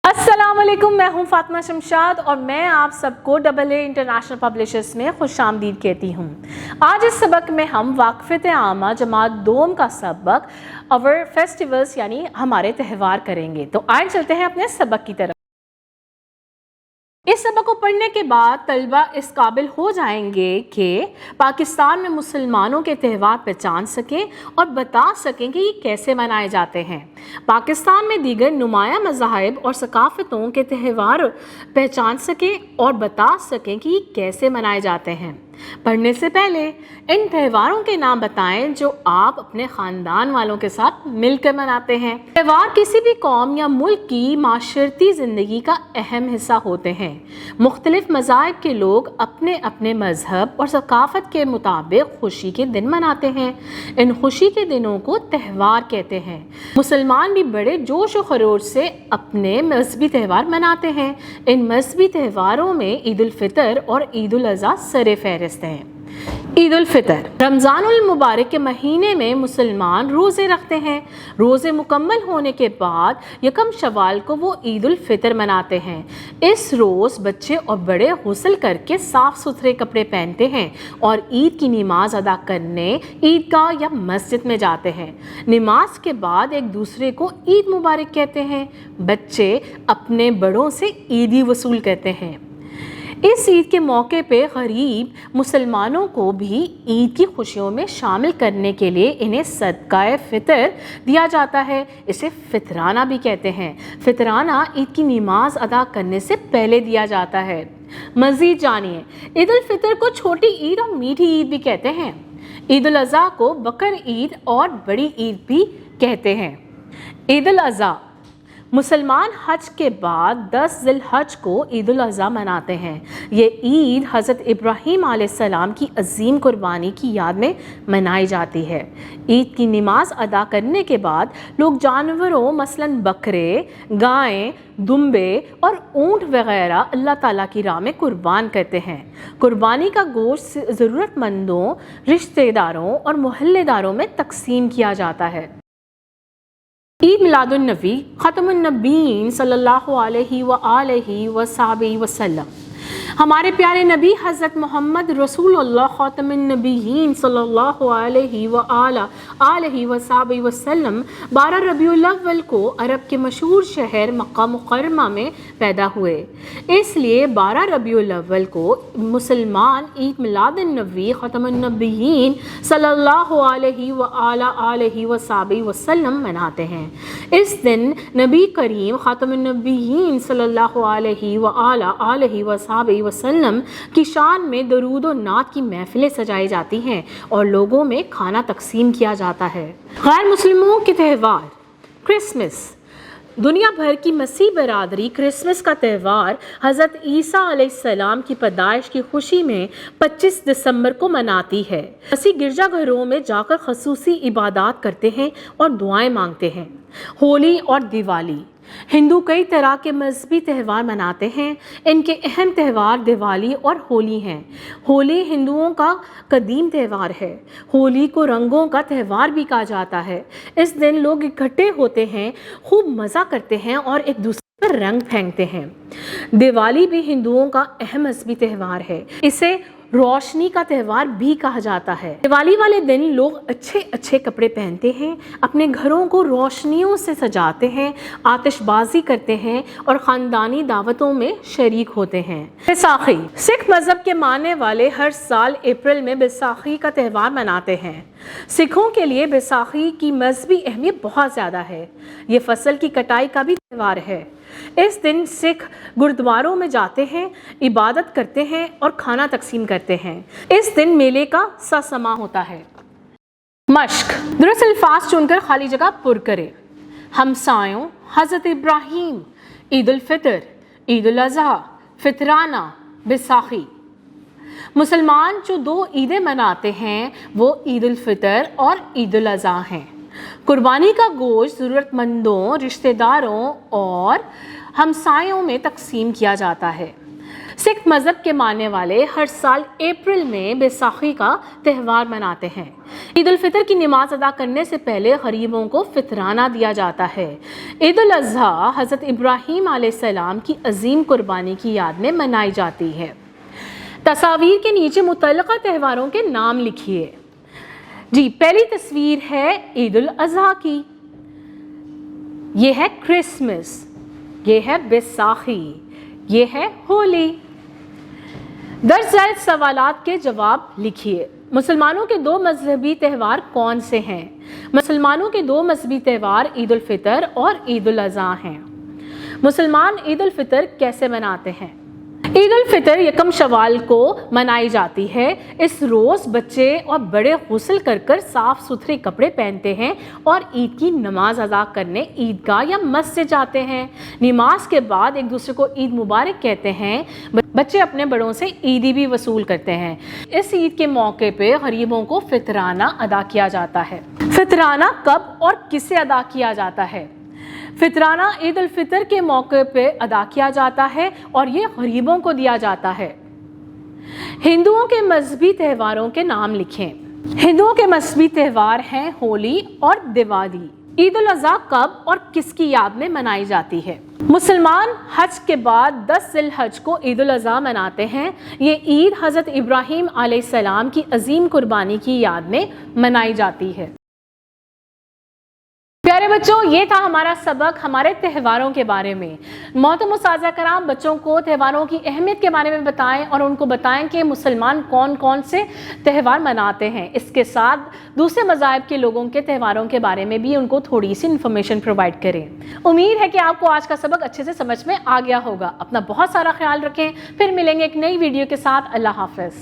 अस्सलाम वालेकुम, मैं हूं फातिमा शमशाद और मैं आप सबको AA इंटरनेशनल पब्लिशर्स में खुश आमदीद कहती हूं। आज इस सबक में हम वाक़फ़त आमा जमात दोम का सबक अवर फेस्टिवल्स यानी हमारे त्यौहार करेंगे। तो आइए चलते हैं अपने सबक की तरफ। इस सबक को पढ़ने के बाद तलबा इस काबिल हो जाएंगे कि पाकिस्तान में मुसलमानों के त्यौहार पहचान सकें और बता सकें कि ये कैसे मनाए जाते हैं। पाकिस्तान में दीगर नुमाया मज़ाहिब और सकाफ़तों के त्यौहार पहचान सकें और बता सकें कि ये कैसे मनाए जाते हैं। पढ़ने से पहले इन त्यौहारों के नाम बताएं जो आप अपने ख़ानदान वालों के साथ मिलकर मनाते हैं। त्यौहार किसी भी कौम या मुल्क की माशरती ज़िंदगी का अहम हिस्सा होते हैं। मुख्तलिफ मज़ाहिब के लोग अपने अपने मज़हब और सकाफ़त के मुताबिक खुशी के दिन मनाते हैं। इन खुशी के दिनों को त्यौहार कहते हैं। मुसलमान भी बड़े जोश और खरोश से अपने मजहबी त्यौहार मनाते हैं। इन मजहबी त्यौहारों में ईद उल फितर और ईद उल अज़हा सर फहरिस्त हैं। ईद उल फितर रमज़ानुल मुबारक के महीने में मुसलमान रोज़े रखते हैं। रोज़े मुकम्मल होने के बाद यकम शवाल को वो ईद उल फितर मनाते हैं। इस रोज़ बच्चे और बड़े गुस्ल करके साफ़ सुथरे कपड़े पहनते हैं और ईद की नमाज अदा करने ईदगाह या मस्जिद में जाते हैं। नमाज के बाद एक दूसरे को ईद मुबारक कहते हैं। बच्चे अपने बड़ों से ईदी वसूल करते हैं। इस ईद के मौके पे गरीब मुसलमानों को भी ईद की खुशियों में शामिल करने के लिए इन्हें सदकाए फ़ितर दिया जाता है। इसे फ़ितराना भी कहते हैं। फ़ितराना ईद की नमाज अदा करने से पहले दिया जाता है। मज़ीद जानिए, ईद उल फितर को छोटी ईद और मीठी ईद भी कहते हैं। ईद उल अज़हा को बकर ईद और बड़ी ईद भी कहते हैं। ईद उल अज़हा मुसलमान हज के बाद 10 ज़िल-हज को ईद उल अज़हा मनाते हैं। ये ईद हज़रत इब्राहीम अलैहिस्सलाम की अजीम कुर्बानी की याद में मनाई जाती है। ईद की नमाज अदा करने के बाद लोग जानवरों मसलन बकरे, गायें, दुम्बे और ऊँट वगैरह अल्लाह ताला की राह में कुर्बान करते हैं। कुर्बानी का गोश्त ज़रूरतमंदों, रिश्तेदारों और मोहल्लेदारों में तकसीम किया जाता है। ईद मिलादुन नबी ख़त्मुन नबीयीन सल्लल्लाहु अलैहि व आलिहि व सहाबिहि वसल्लम। हमारे प्यारे नबी हज़रत मोहम्मद रसूलुल्लाह ख़ातमुन नबीयीन सल्लल्लाहु अलैहि व आलिहि व सहाबिहि वसल्लम 12 रबीउल अव्वल को अरब के मशहूर शहर मक्का मुकर्रमा में पैदा हुए। इसलिए 12 रबीउल अव्वल को मुसलमान ईद मिलादुन नबी ख़त्मुन नबीयीन सल्लल्लाहु अलैहि व आलिहि व सहाबिहि वसल्लम मनाते हैं। इस दिन नबी करीम ख़ातमुन नबीयीन सल्लल्लाहु अलैहि व आलिहि व सहाबिहि वसल्लम की शान में दरूद और नात की महफिलें सजाई जाती हैं और लोगों में खाना तकसीम किया जाता है। गैर मुस्लिमों के त्यौहार क्रिसमस। दुनिया भर की मसीह बरादरी क्रिसमस का त्यौहार हज़रत ईसा अलैहिस्सलाम की पैदाइश की खुशी में 25 दिसंबर को मनाती है। मसीह गिरजाघरों में जाकर खसूसी इबादत करते हैं और दुआएं मांगते हैं। होली और दिवाली। हिंदू कई तरह के मजहबी त्यौहार मनाते हैं। इनके अहम त्यौहार दिवाली और होली हैं। होली हिंदुओं का कदीम त्यौहार है। होली को रंगों का त्यौहार भी कहा जाता है। इस दिन लोग इकट्ठे होते हैं, खूब मज़ा करते हैं और एक दूसरे पर रंग फेंकते हैं। दिवाली भी हिंदुओं का अहम मजहबी त्यौहार है। इसे रोशनी का त्यौहार भी कहा जाता है। दिवाली वाले दिन लोग अच्छे अच्छे कपड़े पहनते हैं, अपने घरों को रोशनियों से सजाते हैं, आतिशबाजी करते हैं और ख़ानदानी दावतों में शरीक होते हैं। बैसाखी। सिख मज़हब के मानने वाले हर साल अप्रैल में बैसाखी का त्यौहार मनाते हैं। सिखों के लिए बैसाखी की मजहबी अहमियत बहुत ज़्यादा है। ये फसल की कटाई का भी त्यौहार है। इस दिन सिख गुरुद्वारों में जाते हैं, इबादत करते हैं और खाना तकसीम करते हैं। इस दिन मेले का सा समा होता है। मश्क। दुरुस्त अल्फाज चुनकर खाली जगह पुर करें। हमसायों, हज़रत इब्राहीम, ईद उल फितर, ईद उल अज़हा, फितराना, बैसाखी। मुसलमान जो 2 ईदें मनाते हैं वो ईद उल फितर और ईद उल अज़हा हैं। कुर्बानी का गोश्त ज़रूरतमंदों, रिश्तेदारों और हमसायों में तकसीम किया जाता है। سکھ مذہب کے ماننے والے ہر سال اپریل میں بیساکھی کا تہوار مناتے ہیں۔ عید الفطر کی نماز ادا کرنے سے پہلے غریبوں کو فطرانہ دیا جاتا ہے۔ عید الاضحیٰ حضرت ابراہیم علیہ السلام کی عظیم قربانی کی یاد میں منائی جاتی ہے۔ تصاویر کے نیچے متعلقہ تہواروں کے نام لکھیے۔ جی، پہلی تصویر ہے عید الاضحیٰ کی، یہ ہے کرسمس، یہ ہے بیساکھی، یہ ہے ہولی۔ درج ذیل سوالات کے جواب لکھیے۔ مسلمانوں کے دو مذہبی تہوار کون سے ہیں؟ مسلمانوں کے دو مذہبی تہوار عید الفطر اور عید الاضحیٰ ہیں۔ مسلمان عید الفطر کیسے مناتے ہیں؟ عید الفطر یکم شوال کو منائی جاتی ہے۔ اس روز بچے اور بڑے غسل کر کر صاف ستھرے کپڑے پہنتے ہیں اور عید کی نماز ادا کرنے عیدگاہ یا مسجد جاتے ہیں۔ نماز کے بعد ایک دوسرے کو عید مبارک کہتے ہیں۔ بچے اپنے بڑوں سے عیدی بھی وصول کرتے ہیں۔ اس عید کے موقع پہ غریبوں کو فطرانہ ادا کیا جاتا ہے۔ فطرانہ کب اور کسے ادا کیا جاتا ہے؟ فطرانہ عید الفطر کے موقع پہ ادا کیا جاتا ہے اور یہ غریبوں کو دیا جاتا ہے۔ ہندوؤں کے مذہبی تہواروں کے نام لکھیں۔ ہندوؤں کے مذہبی تہوار ہیں ہولی اور دیوالی۔ عید الاضحیٰ کب اور کس کی یاد میں منائی جاتی ہے؟ مسلمان حج کے بعد 10 ذی الحج کو عید الاضحیٰ مناتے ہیں۔ یہ عید حضرت ابراہیم علیہ السلام کی عظیم قربانی کی یاد میں منائی جاتی ہے۔ پیارے بچوں، یہ تھا ہمارا سبق ہمارے تہواروں کے بارے میں۔ محترم اساتذہ کرام، بچوں کو تہواروں کی اہمیت کے بارے میں بتائیں اور ان کو بتائیں کہ مسلمان کون کون سے تہوار مناتے ہیں۔ اس کے ساتھ دوسرے مذاہب کے لوگوں کے تہواروں کے بارے میں بھی ان کو تھوڑی سی انفارمیشن پرووائڈ کریں۔ امید ہے کہ آپ کو آج کا سبق اچھے سے سمجھ میں آ گیا ہوگا۔ اپنا بہت سارا خیال رکھیں، پھر ملیں گے ایک نئی ویڈیو کے ساتھ۔ اللہ حافظ۔